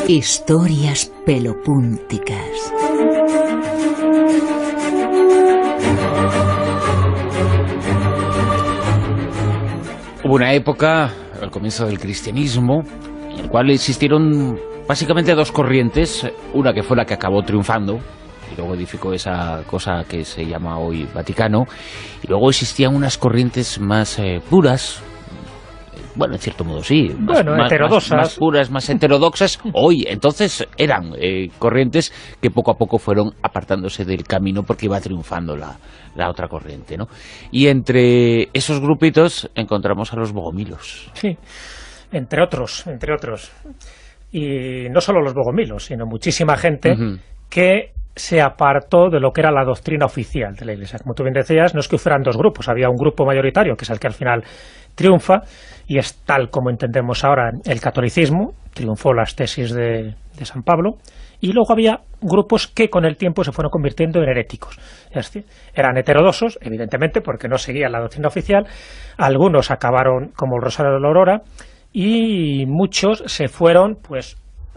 Historias pelopúnticas. Hubo una época, al comienzo del cristianismo, en el cual existieron básicamente dos corrientes, una que fue la que acabó triunfando, y luego edificó esa cosa que se llama hoy Vaticano, y luego existían unas corrientes más puras, bueno, en cierto modo sí, heterodoxas. Más puras, más heterodoxas. Hoy, entonces, eran corrientes que poco a poco fueron apartándose del camino porque iba triunfando la otra corriente, ¿no? Y entre esos grupitos encontramos a los bogomilos. Sí, entre otros. Y no solo los bogomilos, sino muchísima gente que se apartó de lo que era la doctrina oficial de la Iglesia. Como tú bien decías, no es que fueran dos grupos, había un grupo mayoritario, que es el que al final triunfa, y es tal como entendemos ahora el catolicismo, triunfó las tesis de San Pablo, y luego había grupos que con el tiempo se fueron convirtiendo en heréticos. Es decir, eran heterodoxos, evidentemente, porque no seguían la doctrina oficial, algunos acabaron como el Rosario de la Aurora, y muchos se fueron pues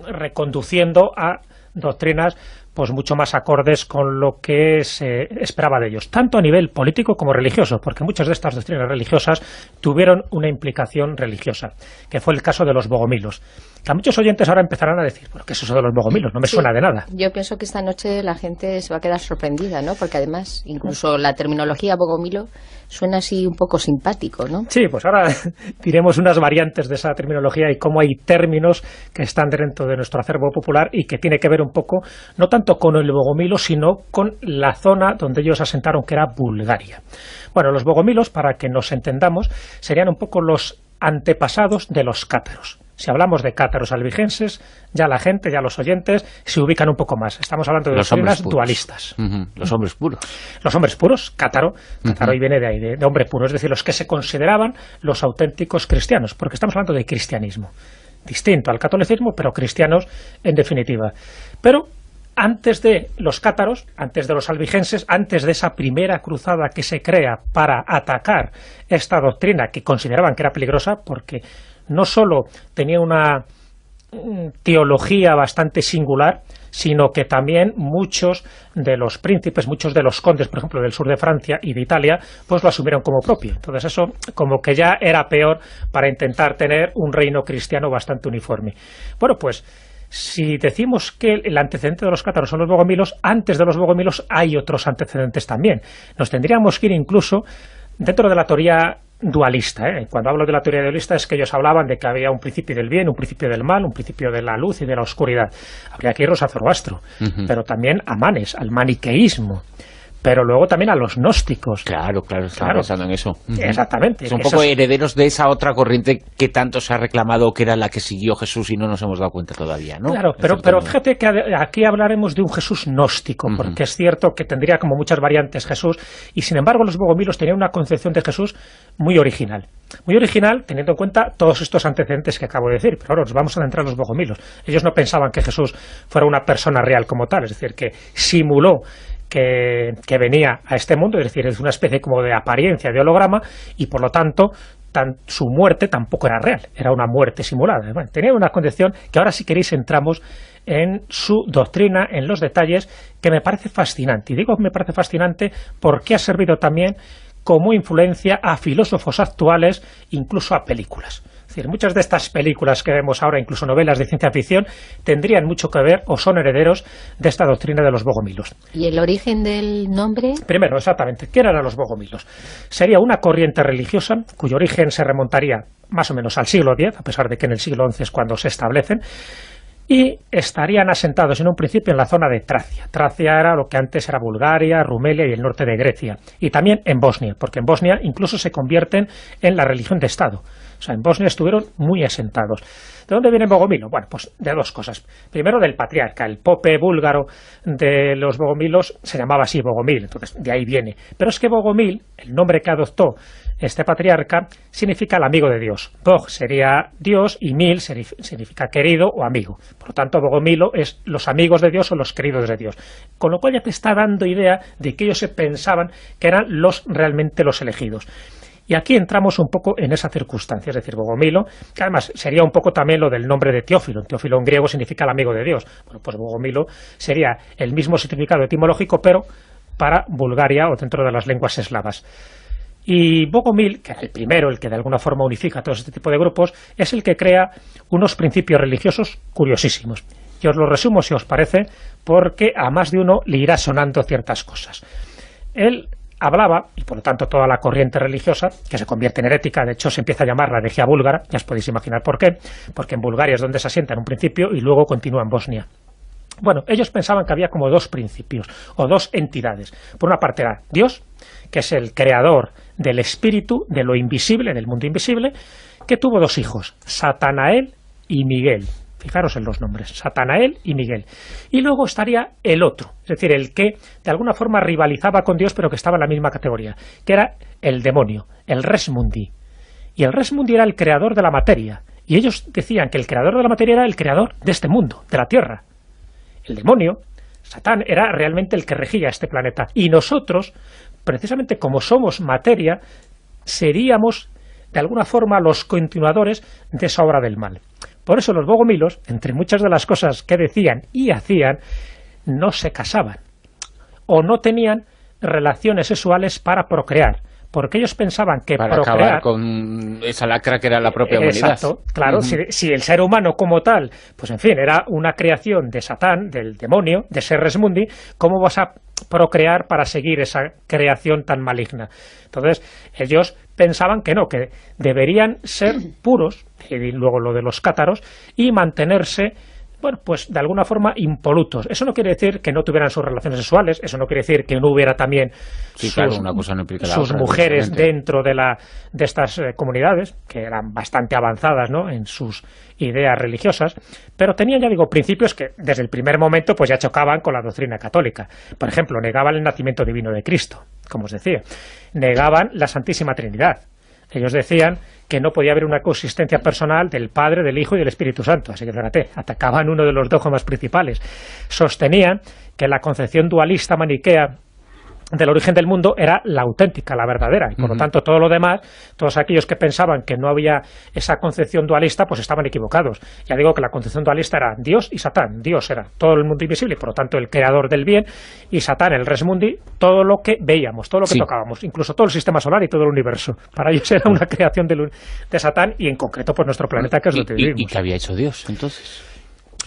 reconduciendo a doctrinas pues mucho más acordes con lo que se esperaba de ellos, tanto a nivel político como religioso, porque muchas de estas doctrinas religiosas tuvieron una implicación religiosa, que fue el caso de los bogomilos. Que a muchos oyentes ahora empezarán a decir, ¿pero qué es eso de los bogomilos? No me suena de nada. Yo pienso que esta noche la gente se va a quedar sorprendida, ¿no? Porque además, incluso la terminología bogomilo suena así un poco simpático, ¿no? Sí, pues ahora diremos unas variantes de esa terminología y cómo hay términos que están dentro de nuestro acervo popular y que tiene que ver un poco, no tanto con el bogomilo, sino con la zona donde ellos asentaron, que era Bulgaria. Bueno, los bogomilos, para que nos entendamos, serían un poco los antepasados de los cátaros. Si hablamos de cátaros albigenses, ya la gente, ya los oyentes, se ubican un poco más. Estamos hablando de doctrinas dualistas. Los hombres puros. Los hombres puros, cátaro. Cátaro y viene de ahí, de hombre puro. Es decir, los que se consideraban los auténticos cristianos, porque estamos hablando de cristianismo. Distinto al catolicismo, pero cristianos en definitiva. Pero antes de los cátaros, antes de los albigenses, antes de esa primera cruzada que se crea para atacar esta doctrina que consideraban que era peligrosa, porque no solo tenía una teología bastante singular, sino que también muchos de los príncipes, muchos de los condes, por ejemplo, del sur de Francia y de Italia, pues lo asumieron como propio. Entonces eso como que ya era peor para intentar tener un reino cristiano bastante uniforme. Bueno, pues si decimos que el antecedente de los cátaros son los bogomilos, antes de los bogomilos hay otros antecedentes también. Nos tendríamos que ir incluso dentro de la teoría dualista. Cuando hablo de la teoría dualista es que ellos hablaban de que había un principio del bien, un principio del mal, un principio de la luz y de la oscuridad. Habría que irnos a Zoroastro, pero también a Manes, al maniqueísmo, pero luego también a los gnósticos. Claro, estaba pensando en eso. Exactamente. Son un poco herederos de esa otra corriente que tanto se ha reclamado que era la que siguió Jesús y no nos hemos dado cuenta todavía, ¿no? Claro, pero fíjate que aquí hablaremos de un Jesús gnóstico, porque es cierto que tendría como muchas variantes Jesús, y sin embargo los bogomilos tenían una concepción de Jesús muy original. Muy original, teniendo en cuenta todos estos antecedentes que acabo de decir, pero ahora nos vamos a adentrar en los bogomilos. Ellos no pensaban que Jesús fuera una persona real como tal, es decir, que simuló que venía a este mundo, es decir, es una especie como de apariencia, de holograma, y por lo tanto su muerte tampoco era real, era una muerte simulada. Bueno, tenía una condición que ahora, si queréis, entramos en su doctrina, en los detalles, que me parece fascinante. Y digo que me parece fascinante porque ha servido también como influencia a filósofos actuales, incluso a películas. Es decir, muchas de estas películas que vemos ahora, incluso novelas de ciencia ficción, tendrían mucho que ver o son herederos de esta doctrina de los bogomilos. ¿Y el origen del nombre? Primero, exactamente, ¿qué eran los bogomilos? Sería una corriente religiosa cuyo origen se remontaría más o menos al siglo X, a pesar de que en el siglo XI es cuando se establecen, y estarían asentados en un principio en la zona de Tracia. Tracia era lo que antes era Bulgaria, Rumelia y el norte de Grecia, y también en Bosnia, porque en Bosnia incluso se convierten en la religión de Estado. O sea, en Bosnia estuvieron muy asentados. ¿De dónde viene Bogomilo? Bueno, pues de dos cosas. Primero, del patriarca. El pope búlgaro de los bogomilos se llamaba así, Bogomil, entonces de ahí viene. Pero es que Bogomil, el nombre que adoptó este patriarca, significa el amigo de Dios. Bog sería Dios y Mil significa querido o amigo. Por lo tanto, Bogomilo es los amigos de Dios o los queridos de Dios. Con lo cual ya te está dando idea de que ellos se pensaban que eran realmente los elegidos. Y aquí entramos un poco en esa circunstancia, es decir, Bogomilo, que además sería un poco también lo del nombre de Teófilo. Teófilo en griego significa el amigo de Dios. Bueno, pues Bogomilo sería el mismo significado etimológico, pero para Bulgaria o dentro de las lenguas eslavas. Y Bogomil, que era el primero, el que de alguna forma unifica todo este tipo de grupos, es el que crea unos principios religiosos curiosísimos. Y os lo resumo, si os parece, porque a más de uno le irá sonando ciertas cosas. Él hablaba, y por lo tanto toda la corriente religiosa, que se convierte en herética, de hecho se empieza a llamar la herejía búlgara, ya os podéis imaginar por qué, porque en Bulgaria es donde se asienta en un principio y luego continúa en Bosnia. Bueno, ellos pensaban que había como dos principios, o dos entidades. Por una parte era Dios, que es el creador del espíritu, de lo invisible, del mundo invisible, que tuvo dos hijos, Satanael y Miguel. Fijaros en los nombres, Satanael y Miguel. Y luego estaría el otro, es decir, el que de alguna forma rivalizaba con Dios, pero que estaba en la misma categoría, que era el demonio, el res mundi. Y el res mundi era el creador de la materia. Y ellos decían que el creador de la materia era el creador de este mundo, de la Tierra. El demonio, Satán, era realmente el que regía este planeta. Y nosotros, precisamente como somos materia, seríamos de alguna forma los continuadores de esa obra del mal. Por eso los bogomilos, entre muchas de las cosas que decían y hacían, no se casaban o no tenían relaciones sexuales para procrear, porque ellos pensaban que para procrear... acabar con esa lacra que era la propia humanidad. Exacto, claro, si el ser humano como tal, pues en fin, era una creación de Satán, del demonio, de ese res mundi, ¿cómo vas a procrear para seguir esa creación tan maligna? Entonces, ellos pensaban que no, que deberían ser puros, y luego lo de los cátaros, y mantenerse, bueno, pues de alguna forma impolutos. Eso no quiere decir que no tuvieran sus relaciones sexuales, eso no quiere decir que no hubiera también sí, claro, una cosa no implica la sus otra, mujeres dentro de estas comunidades, que eran bastante avanzadas, ¿no?, en sus ideas religiosas, pero tenían, ya digo, principios que desde el primer momento pues ya chocaban con la doctrina católica. Por ejemplo, negaban el nacimiento divino de Cristo, como os decía. Negaban la Santísima Trinidad. Ellos decían que no podía haber una coexistencia personal del Padre, del Hijo y del Espíritu Santo. Así que, fíjate, atacaban uno de los dogmas principales. Sostenían que la concepción dualista maniquea del origen del mundo era la auténtica, la verdadera, y por lo tanto todo lo demás, todos aquellos que pensaban que no había esa concepción dualista, pues estaban equivocados. Ya digo que la concepción dualista era Dios y Satán. Dios era todo el mundo invisible, por lo tanto el creador del bien, y Satán, el res mundi, todo lo que veíamos, todo lo que tocábamos, incluso todo el sistema solar y todo el universo. Para ellos era una creación de Satán, y en concreto pues nuestro planeta, que es donde vivimos. ¿Y qué había hecho Dios entonces?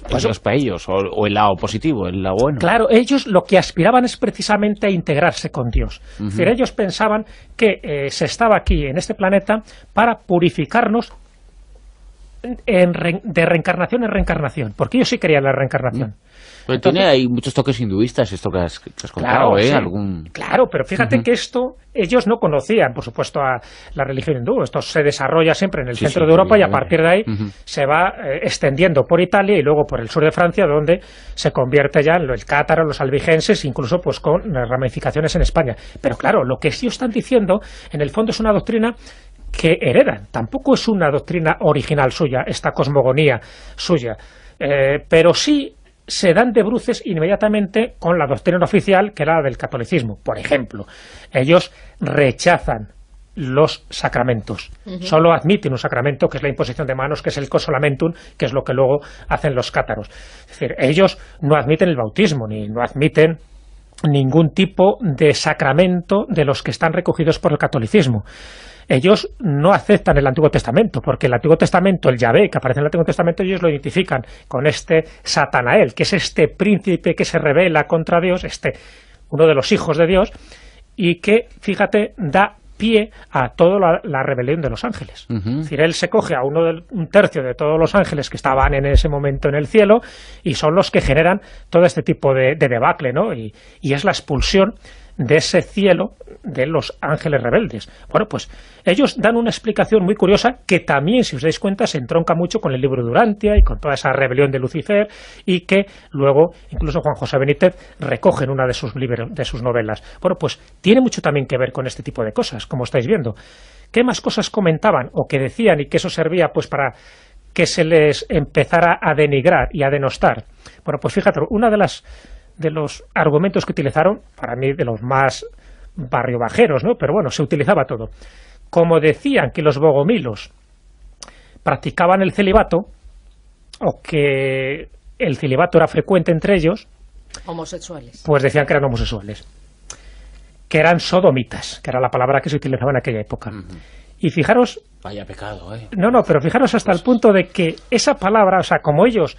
Pues los para ellos, o el lado positivo, el lado bueno. Claro, ellos lo que aspiraban es precisamente a integrarse con Dios. Es decir, ellos pensaban que se estaba aquí, en este planeta, para purificarnos de reencarnación en reencarnación, porque ellos sí creían la reencarnación. Pero entonces, hay muchos toques hinduistas, esto que has contado, claro, sí, Claro, pero fíjate que esto ellos no conocían, por supuesto, a la religión hindú. Esto se desarrolla siempre en el centro de Europa, y a partir de ahí se va extendiendo por Italia y luego por el sur de Francia, donde se convierte ya en el cátaro, los albigenses, incluso pues con ramificaciones en España. Pero claro, lo que ellos están diciendo, en el fondo, es una doctrina que heredan. Tampoco es una doctrina original suya, esta cosmogonía suya, pero sí se dan de bruces inmediatamente con la doctrina oficial, que era la del catolicismo. Por ejemplo, ellos rechazan los sacramentos. Solo admiten un sacramento, que es la imposición de manos, que es el cosolamentum, que es lo que luego hacen los cátaros. Es decir, ellos no admiten el bautismo, ni no admiten ningún tipo de sacramento de los que están recogidos por el catolicismo. Ellos no aceptan el Antiguo Testamento, porque el Antiguo Testamento, el Yahvé que aparece en el Antiguo Testamento, ellos lo identifican con este Satanael, que es este príncipe que se rebela contra Dios, uno de los hijos de Dios, y que, fíjate, da pie a toda la rebelión de los ángeles. Es decir, él se coge a un tercio de todos los ángeles que estaban en ese momento en el cielo, y son los que generan todo este tipo de debacle, ¿no? Y es la expulsión de ese cielo de los ángeles rebeldes. Bueno, pues ellos dan una explicación muy curiosa, que también, si os dais cuenta, se entronca mucho con el libro de Urantia y con toda esa rebelión de Lucifer, y que luego incluso Juan José Benítez recoge en una de sus novelas. Bueno, pues tiene mucho también que ver con este tipo de cosas, como estáis viendo. ¿Qué más cosas comentaban o que decían, y que eso servía pues para que se les empezara a denigrar y a denostar? Bueno, pues fíjate, una de los argumentos que utilizaron, para mí de los más barriobajeros, ¿no?, pero bueno, se utilizaba todo. como decían que los bogomilos practicaban el celibato, o que el celibato era frecuente entre ellos, homosexuales, pues decían que eran homosexuales, que eran sodomitas, que era la palabra que se utilizaba en aquella época. Y fijaros... Vaya pecado, ¿eh? No, pero fijaros hasta el punto de que esa palabra, o sea, como ellos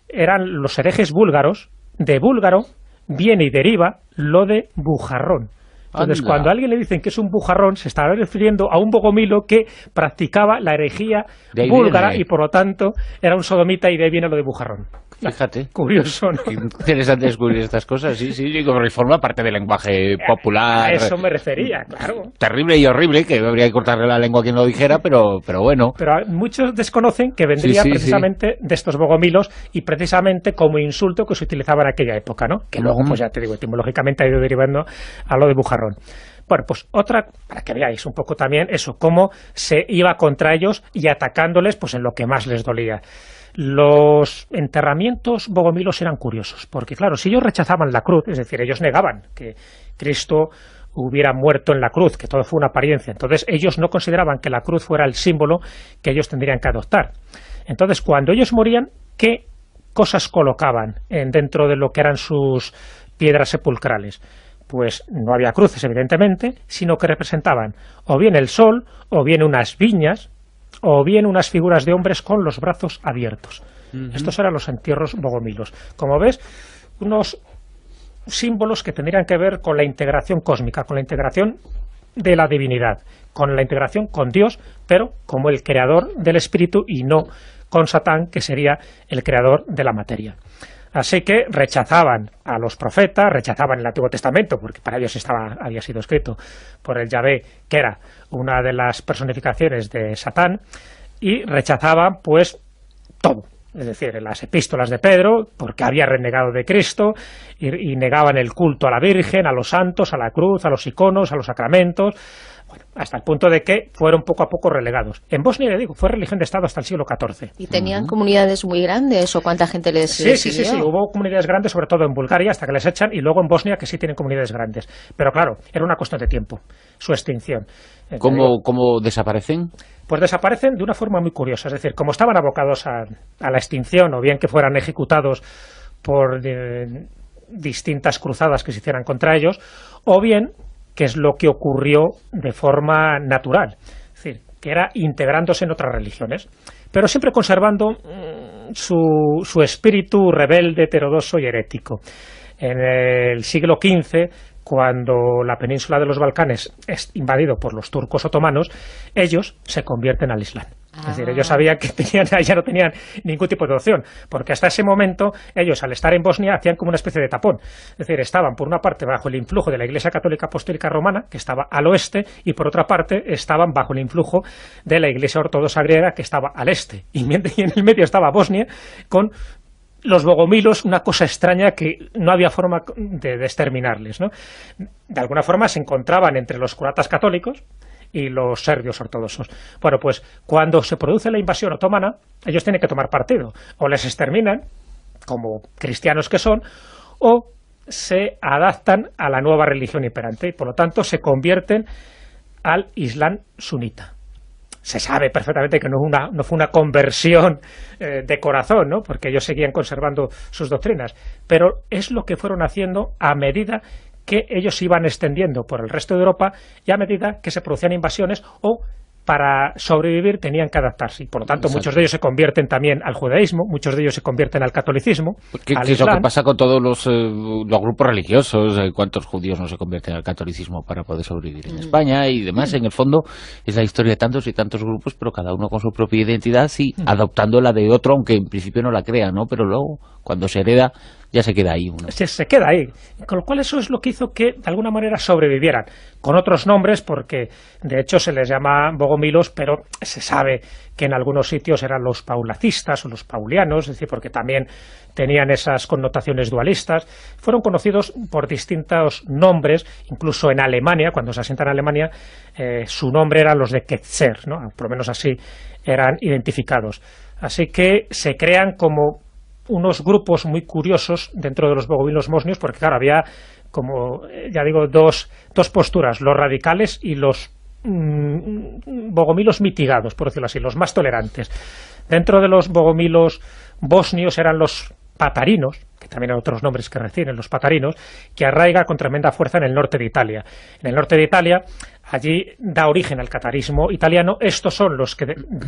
eran los herejes búlgaros, de búlgaro viene y deriva lo de bujarrón. Entonces, Anda. cuando a alguien le dicen que es un bujarrón, se está refiriendo a un bogomilo que practicaba la herejía De ahí búlgara viene. y, por lo tanto, era un sodomita, y de ahí viene lo de bujarrón. Fíjate. Curioso, ¿no? Qué interesante descubrir estas cosas, sí, como forma parte del lenguaje popular. A eso me refería, claro. Terrible y horrible, que habría que cortarle la lengua a quien lo dijera, pero bueno. Pero muchos desconocen que vendría Sí, precisamente de estos bogomilos, y precisamente como insulto que se utilizaba en aquella época, ¿no? Que luego, pues ya te digo, etimológicamente ha ido derivando a lo de bujarrón. Bueno, pues otra, para que veáis un poco también eso, cómo se iba contra ellos y atacándoles pues en lo que más les dolía. Los enterramientos bogomilos eran curiosos, porque claro, si ellos rechazaban la cruz, es decir, ellos negaban que Cristo hubiera muerto en la cruz, que todo fue una apariencia, entonces ellos no consideraban que la cruz fuera el símbolo que ellos tendrían que adoptar. Entonces, cuando ellos morían, ¿qué cosas colocaban dentro de lo que eran sus piedras sepulcrales? Pues no había cruces, evidentemente, sino que representaban o bien el sol, o bien unas viñas, o bien unas figuras de hombres con los brazos abiertos. Estos eran los entierros bogomilos. Como ves, unos símbolos que tendrían que ver con la integración cósmica, con la integración de la divinidad, con la integración con Dios, pero como el creador del espíritu y no con Satán, que sería el creador de la materia. Así que rechazaban a los profetas, rechazaban el Antiguo Testamento, porque para ellos había sido escrito por el Yahvé, que era una de las personificaciones de Satán, y rechazaban pues todo. Es decir, las epístolas de Pedro, porque había renegado de Cristo, y negaban el culto a la Virgen, a los santos, a la cruz, a los iconos, a los sacramentos, bueno, hasta el punto de que fueron poco a poco relegados. En Bosnia, le digo, fue religión de Estado hasta el siglo XIV. ¿Y tenían comunidades muy grandes o cuánta gente les Sí, hubo comunidades grandes, sobre todo en Bulgaria, hasta que les echan, y luego en Bosnia, que sí tienen comunidades grandes. Pero claro, era una cuestión de tiempo, su extinción. ¿Cómo desaparecen? Pues desaparecen de una forma muy curiosa, es decir, como estaban abocados a la extinción, o bien que fueran ejecutados por distintas cruzadas que se hicieran contra ellos, o bien que es lo que ocurrió de forma natural, es decir, que era integrándose en otras religiones, pero siempre conservando su espíritu rebelde, heterodoxo y herético. En el siglo XV, cuando la península de los Balcanes es invadido por los turcos otomanos, ellos se convierten al Islam. Es decir, ellos sabían que ya no tenían ningún tipo de opción, porque hasta ese momento ellos, al estar en Bosnia, hacían como una especie de tapón. Es decir, estaban por una parte bajo el influjo de la Iglesia Católica Apostólica Romana, que estaba al oeste, y por otra parte estaban bajo el influjo de la Iglesia Ortodoxa griega, que estaba al este. Y en el medio estaba Bosnia, con los bogomilos, una cosa extraña que no había forma de exterminarles, ¿no? De alguna forma se encontraban entre los croatas católicos y los serbios ortodoxos. Bueno, pues cuando se produce la invasión otomana, ellos tienen que tomar partido. O les exterminan, como cristianos que son, o se adaptan a la nueva religión imperante y por lo tanto se convierten al Islam sunita. Se sabe perfectamente que no fue una conversión de corazón, ¿no? Porque ellos seguían conservando sus doctrinas, pero es lo que fueron haciendo a medida que ellos se iban extendiendo por el resto de Europa y a medida que se producían invasiones o para sobrevivir tenían que adaptarse. Y por lo tanto, Exacto. Muchos de ellos se convierten también al judaísmo, muchos de ellos se convierten al catolicismo, ¿Qué al es lo que islam. pasa con todos los grupos religiosos? ¿Cuántos judíos no se convierten al catolicismo para poder sobrevivir en España y demás? En el fondo es la historia de tantos y tantos grupos, pero cada uno con su propia identidad y adoptando la de otro, aunque en principio no la crea, ¿no? Pero luego, cuando se hereda, ya se queda ahí uno. Se queda ahí, con lo cual eso es lo que hizo que de alguna manera sobrevivieran, con otros nombres, porque de hecho se les llama bogomilos, pero se sabe que en algunos sitios eran los paulacistas o los paulianos, es decir, porque también tenían esas connotaciones dualistas. Fueron conocidos por distintos nombres, incluso en Alemania, cuando se asientan en Alemania, su nombre eran los de Ketzer, ¿no? Por lo menos así eran identificados. Así que se crean como unos grupos muy curiosos dentro de los bogomilos bosnios, porque claro, había, como ya digo, dos posturas, los radicales y los bogomilos mitigados, por decirlo así, los más tolerantes. Dentro de los bogomilos bosnios eran los patarinos, que también hay otros nombres que reciben, los patarinos, que arraiga con tremenda fuerza en el norte de Italia. En el norte de Italia, allí da origen al catarismo italiano. Estos son los que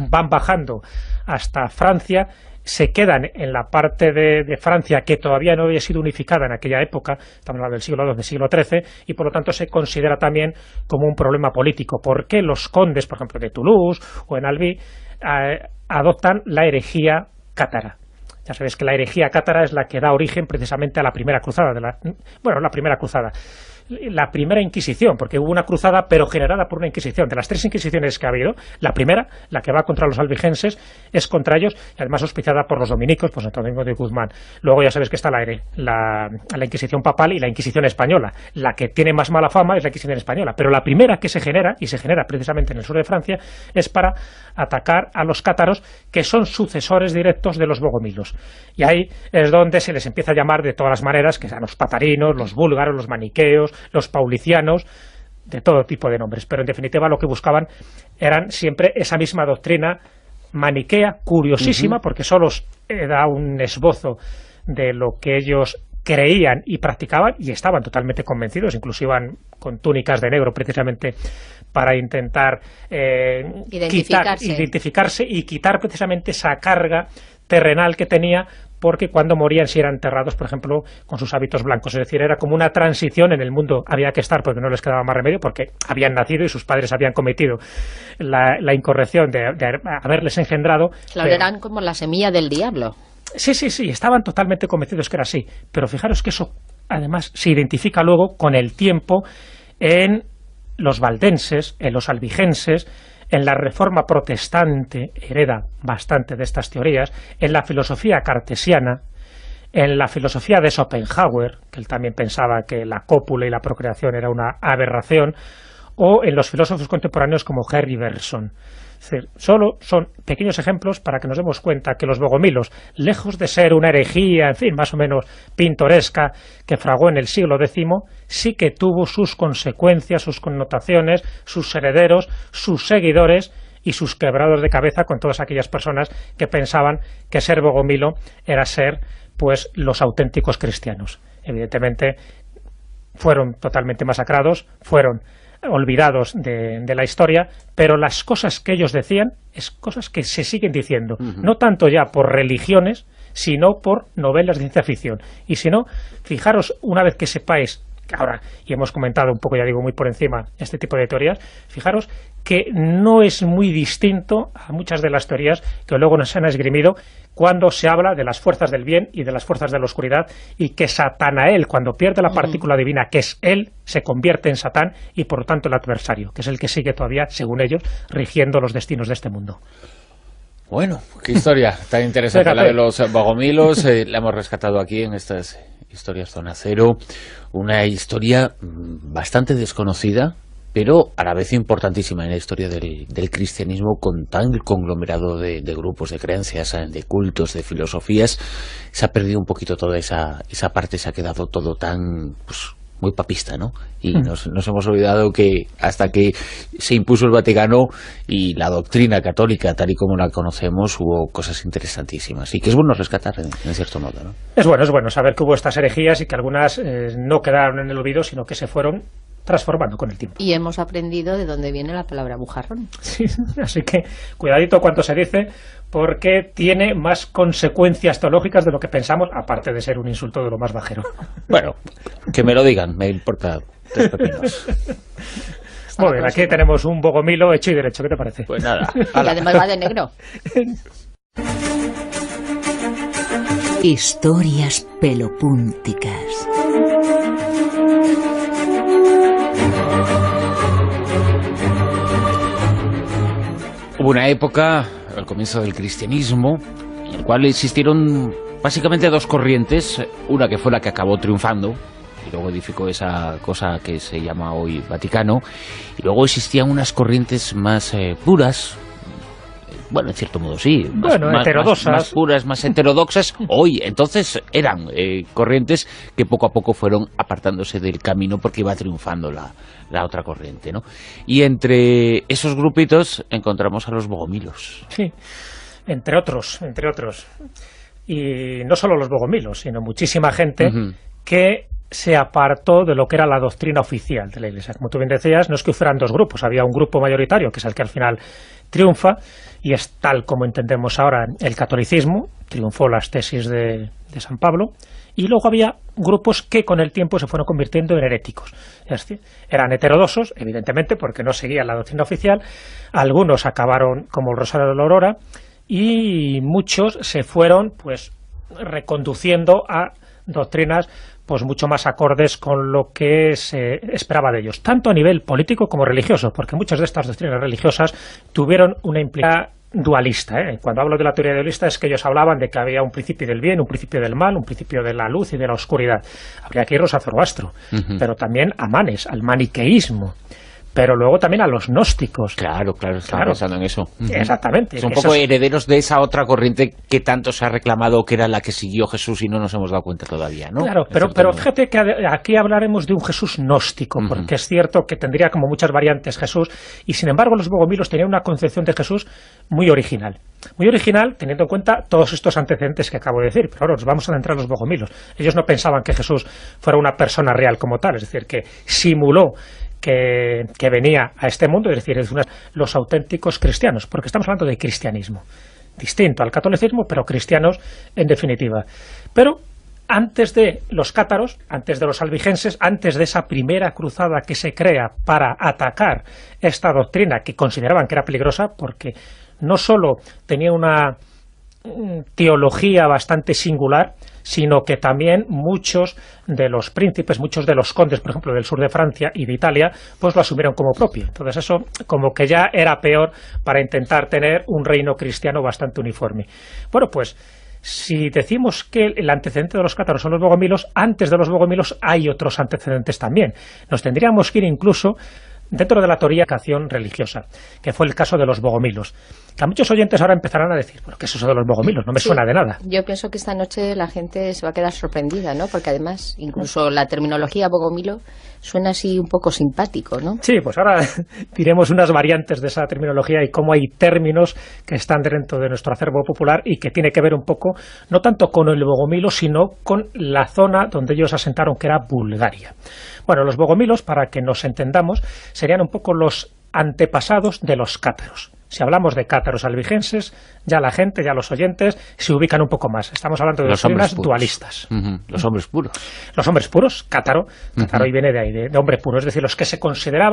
van bajando hasta Francia, se quedan en la parte de Francia que todavía no había sido unificada en aquella época, estamos hablando del siglo XII, del siglo XIII, y por lo tanto se considera también como un problema político. ¿Por qué los condes, por ejemplo, de Toulouse o en Albi, adoptan la herejía cátara? Ya sabéis que la herejía cátara es la que da origen precisamente a la primera cruzada, la primera cruzada, la primera Inquisición, porque hubo una cruzada pero generada por una Inquisición. De las 3 Inquisiciones que ha habido, la primera, la que va contra los albigenses, es contra ellos, y además auspiciada por los dominicos, pues Santo Domingo de Guzmán. Luego ya sabéis que está la Inquisición papal y la Inquisición española. La que tiene más mala fama es la Inquisición española, pero la primera que se genera, y se genera precisamente en el sur de Francia, es para atacar a los cátaros, que son sucesores directos de los bogomilos. Y ahí es donde se les empieza a llamar de todas las maneras, que sean los patarinos, los búlgaros, los maniqueos, los paulicianos, de todo tipo de nombres. Pero en definitiva lo que buscaban eran siempre esa misma doctrina maniquea, curiosísima, porque solo da un esbozo de lo que ellos creían y practicaban, y estaban totalmente convencidos, incluso iban con túnicas de negro precisamente para intentar identificarse y quitar precisamente esa carga terrenal que tenía, porque cuando morían sí eran enterrados, por ejemplo, con sus hábitos blancos. Es decir, era como una transición en el mundo, había que estar porque no les quedaba más remedio, porque habían nacido y sus padres habían cometido la incorrección de haberles engendrado. Claro, pero eran como la semilla del diablo. Sí, estaban totalmente convencidos que era así, pero fijaros que eso además se identifica luego con el tiempo en los valdenses, en los albigenses, en la Reforma protestante, hereda bastante de estas teorías, en la filosofía cartesiana, en la filosofía de Schopenhauer, que él también pensaba que la cópula y la procreación era una aberración, o en los filósofos contemporáneos como Henry Bergson. Es decir, solo son pequeños ejemplos para que nos demos cuenta que los bogomilos, lejos de ser una herejía, en fin, más o menos pintoresca, que fraguó en el siglo X, sí que tuvo sus consecuencias, sus connotaciones, sus herederos, sus seguidores y sus quebrados de cabeza con todas aquellas personas que pensaban que ser bogomilo era ser, pues, los auténticos cristianos. Evidentemente, fueron totalmente masacrados, fueron olvidados de la historia, pero las cosas que ellos decían es cosas que se siguen diciendo, no tanto ya por religiones, sino por novelas de ciencia ficción. Y si no, fijaros, una vez que sepáis, ahora, y hemos comentado un poco, ya digo, muy por encima, este tipo de teorías, fijaros que no es muy distinto a muchas de las teorías que luego nos han esgrimido cuando se habla de las fuerzas del bien y de las fuerzas de la oscuridad, y que Satanael, cuando pierde la partícula divina, que es él, se convierte en Satán y por lo tanto el adversario, que es el que sigue todavía, según ellos, rigiendo los destinos de este mundo. Bueno, qué historia tan interesante la de los bogomilos. La hemos rescatado aquí en estas historias Zona Cero. Una historia bastante desconocida, pero a la vez importantísima en la historia del cristianismo, con tan conglomerado de grupos, de creencias, de cultos, de filosofías. Se ha perdido un poquito toda esa parte, se ha quedado todo tan, pues, muy papista, ¿no? Y nos hemos olvidado que hasta que se impuso el Vaticano y la doctrina católica, tal y como la conocemos, hubo cosas interesantísimas. Y que es bueno rescatar, en cierto modo, ¿no? Es bueno saber que hubo estas herejías y que algunas no quedaron en el olvido, sino que se fueron transformando con el tiempo. Y hemos aprendido de dónde viene la palabra bujarrón. Sí, así que cuidadito cuanto se dice, porque tiene más consecuencias teológicas de lo que pensamos, aparte de ser un insulto de lo más bajero. Bueno, que me lo digan, me importa 3 pepinos. Muy bien, aquí tenemos un bogomilo hecho y derecho, ¿qué te parece? Pues nada. Y además va de negro. Historias pelopúnticas. Hubo una época, al comienzo del cristianismo, en el cual existieron básicamente 2 corrientes, una que fue la que acabó triunfando, y luego edificó esa cosa que se llama hoy Vaticano, y luego existían unas corrientes más puras, bueno, en cierto modo sí, heterodosas. Más puras, más heterodoxas, hoy. Entonces eran corrientes que poco a poco fueron apartándose del camino porque iba triunfando la otra corriente, ¿no? Y entre esos grupitos encontramos a los bogomilos. Sí, entre otros. Y no solo los bogomilos, sino muchísima gente que se apartó de lo que era la doctrina oficial de la Iglesia. Como tú bien decías, no es que fueran dos grupos, había un grupo mayoritario, que es el que al final triunfa, y es tal como entendemos ahora el catolicismo, triunfó las tesis de San Pablo, y luego había grupos que con el tiempo se fueron convirtiendo en heréticos. Es decir, eran heterodoxos, evidentemente, porque no seguían la doctrina oficial, algunos acabaron como el Rosario de la Aurora, y muchos se fueron pues reconduciendo a doctrinas pues mucho más acordes con lo que se esperaba de ellos, tanto a nivel político como religioso, porque muchas de estas doctrinas religiosas tuvieron una implicación dualista. Cuando hablo de la teoría dualista es que ellos hablaban de que había un principio del bien, un principio del mal, un principio de la luz y de la oscuridad. Habría que irnos a Zoroastro, pero también a Manes, al maniqueísmo, pero luego también a los gnósticos. Claro, estaba pensando en eso. Exactamente. Son un poco herederos de esa otra corriente que tanto se ha reclamado que era la que siguió Jesús y no nos hemos dado cuenta todavía, ¿no? Claro, pero fíjate que aquí hablaremos de un Jesús gnóstico, porque es cierto que tendría como muchas variantes Jesús, y sin embargo los bogomilos tenían una concepción de Jesús muy original. Muy original, teniendo en cuenta todos estos antecedentes que acabo de decir, pero ahora nos vamos a adentrar en los bogomilos. Ellos no pensaban que Jesús fuera una persona real como tal, es decir, que simuló que venía a este mundo, es decir, los auténticos cristianos, porque estamos hablando de cristianismo, distinto al catolicismo, pero cristianos en definitiva. Pero antes de los cátaros, antes de los albigenses, antes de esa primera cruzada que se crea para atacar esta doctrina que consideraban que era peligrosa, porque no solo tenía una teología bastante singular, sino que también muchos de los príncipes, muchos de los condes, por ejemplo, del sur de Francia y de Italia, pues lo asumieron como propio. Entonces eso como que ya era peor para intentar tener un reino cristiano bastante uniforme. Bueno, pues si decimos que el antecedente de los cátaros son los bogomilos, antes de los bogomilos hay otros antecedentes también. Nos tendríamos que ir incluso dentro de la teoría de acción religiosa, que fue el caso de los bogomilos. Que a muchos oyentes ahora empezarán a decir, bueno, ¿qué es eso de los bogomilos? No me suena de nada. Yo pienso que esta noche la gente se va a quedar sorprendida, ¿no? Porque además, incluso la terminología bogomilo suena así un poco simpático, ¿no? Sí, pues ahora diremos unas variantes de esa terminología y cómo hay términos que están dentro de nuestro acervo popular y que tiene que ver un poco, no tanto con el bogomilo, sino con la zona donde ellos asentaron, que era Bulgaria. Bueno, los bogomilos, para que nos entendamos, serían un poco los antepasados de los cátaros. Si hablamos de cátaros albigenses, ya la gente, ya los oyentes, se ubican un poco más. Estamos hablando de doctrinas dualistas. Los hombres puros. Los hombres puros, cátaro, cátaro y viene de ahí, de hombre puro, es decir, los que se consideraban